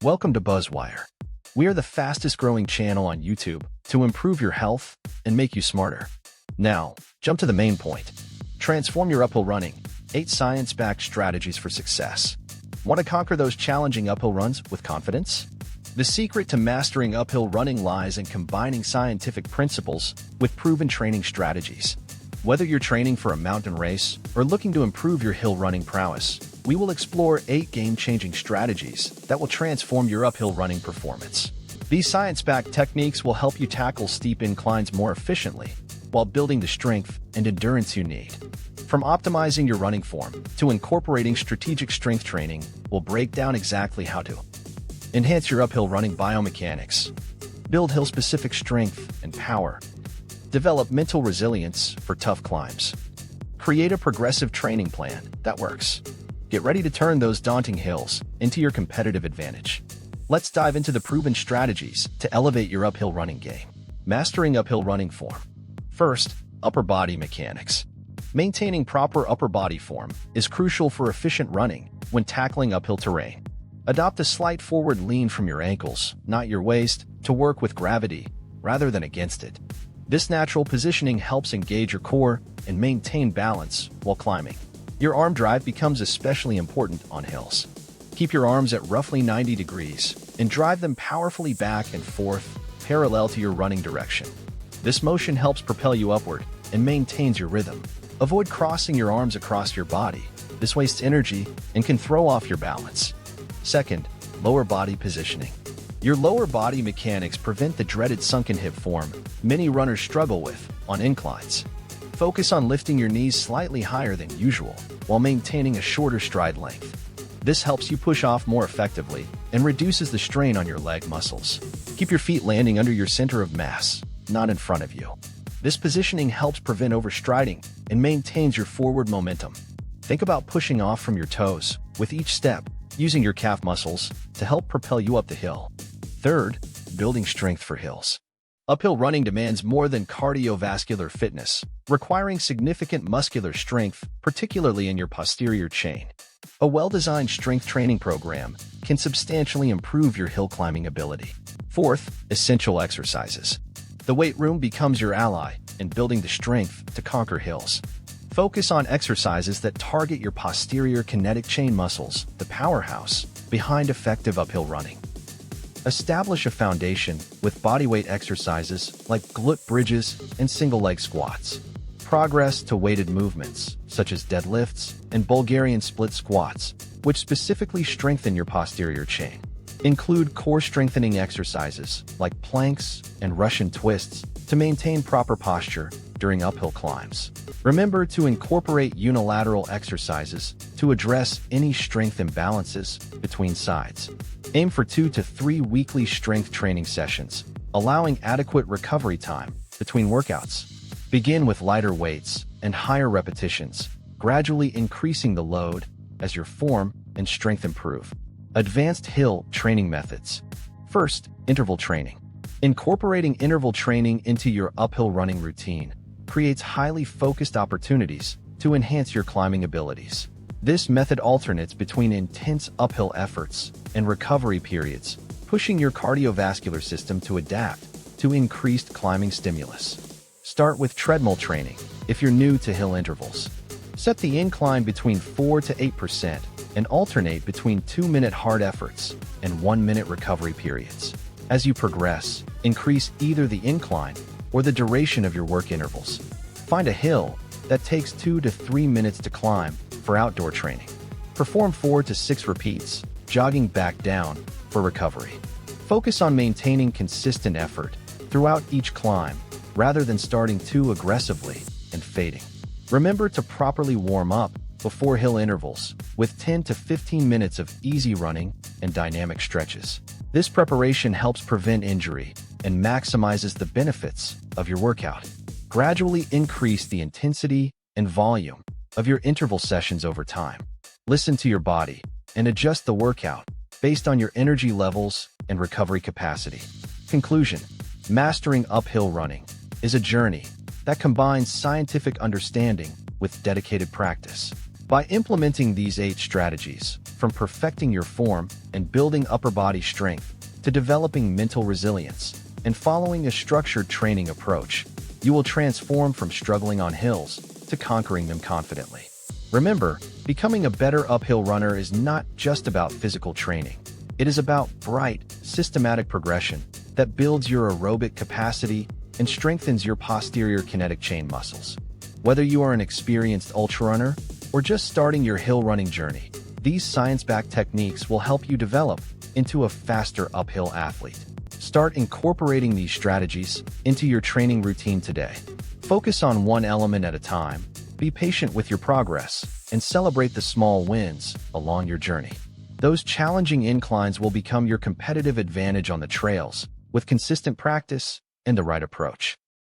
Welcome to Buzzwire. We are the fastest growing channel on YouTube to improve your health and make you smarter. Now, jump to the main point. Transform your uphill running. 8 science-backed strategies for success. Want to conquer those challenging uphill runs with confidence? The secret to mastering uphill running lies in combining scientific principles with proven training strategies. Whether you're training for a mountain race or looking to improve your hill running prowess, we will explore 8 game-changing strategies that will transform your uphill running performance. These science-backed techniques will help you tackle steep inclines more efficiently while building the strength and endurance you need. From optimizing your running form to incorporating strategic strength training, we'll break down exactly how to enhance your uphill running biomechanics, build hill-specific strength and power, develop mental resilience for tough climbs, create a progressive training plan that works. Get ready to turn those daunting hills into your competitive advantage. Let's dive into the proven strategies to elevate your uphill running game. Mastering uphill running form. First, upper body mechanics. Maintaining proper upper body form is crucial for efficient running when tackling uphill terrain. Adopt a slight forward lean from your ankles, not your waist, to work with gravity rather than against it. This natural positioning helps engage your core and maintain balance while climbing. Your arm drive becomes especially important on hills. Keep your arms at roughly 90 degrees and drive them powerfully back and forth, parallel to your running direction. This motion helps propel you upward and maintains your rhythm. Avoid crossing your arms across your body. This wastes energy and can throw off your balance. Second, lower body positioning. Your lower body mechanics prevent the dreaded sunken hip form many runners struggle with on inclines. Focus on lifting your knees slightly higher than usual while maintaining a shorter stride length. This helps you push off more effectively and reduces the strain on your leg muscles. Keep your feet landing under your center of mass, not in front of you. This positioning helps prevent overstriding and maintains your forward momentum. Think about pushing off from your toes with each step, using your calf muscles to help propel you up the hill. Third, building strength for hills. Uphill running demands more than cardiovascular fitness, requiring significant muscular strength, particularly in your posterior chain. A well-designed strength training program can substantially improve your hill climbing ability. Fourth, essential exercises. The weight room becomes your ally in building the strength to conquer hills. Focus on exercises that target your posterior kinetic chain muscles, the powerhouse behind effective uphill running. Establish a foundation with bodyweight exercises like glute bridges and single-leg squats. Progress to weighted movements, such as deadlifts and Bulgarian split squats, which specifically strengthen your posterior chain. Include core strengthening exercises like planks and Russian twists to maintain proper posture during uphill climbs. Remember to incorporate unilateral exercises to address any strength imbalances between sides. Aim for 2 to 3 weekly strength training sessions, allowing adequate recovery time between workouts. Begin with lighter weights and higher repetitions, gradually increasing the load as your form and strength improve. Advanced hill training methods. First, interval training. Incorporating interval training into your uphill running routine creates highly focused opportunities to enhance your climbing abilities. This method alternates between intense uphill efforts and recovery periods, pushing your cardiovascular system to adapt to increased climbing stimulus. Start with treadmill training if you're new to hill intervals. Set the incline between 4 to 8% and alternate between 2-minute hard efforts and 1-minute recovery periods. As you progress, increase either the incline or the duration of your work intervals. Find a hill that takes 2 to 3 minutes to climb for outdoor training. Perform 4 to 6 repeats, jogging back down for recovery. Focus on maintaining consistent effort throughout each climb rather than starting too aggressively and fading. Remember to properly warm up before hill intervals with 10 to 15 minutes of easy running and dynamic stretches. This preparation helps prevent injury and maximizes the benefits of your workout. Gradually increase the intensity and volume of your interval sessions over time. Listen to your body and adjust the workout based on your energy levels and recovery capacity. Conclusion: mastering uphill running is a journey that combines scientific understanding with dedicated practice. By implementing these 8 strategies, from perfecting your form and building upper body strength to developing mental resilience and following a structured training approach, you will transform from struggling on hills to conquering them confidently. Remember, becoming a better uphill runner is not just about physical training. It is about bright, systematic progression that builds your aerobic capacity and strengthens your posterior kinetic chain muscles. Whether you are an experienced ultrarunner or just starting your hill running journey, these science-backed techniques will help you develop into a faster uphill athlete. Start incorporating these strategies into your training routine today. Focus on one element at a time, be patient with your progress, and celebrate the small wins along your journey. Those challenging inclines will become your competitive advantage on the trails with consistent practice and the right approach.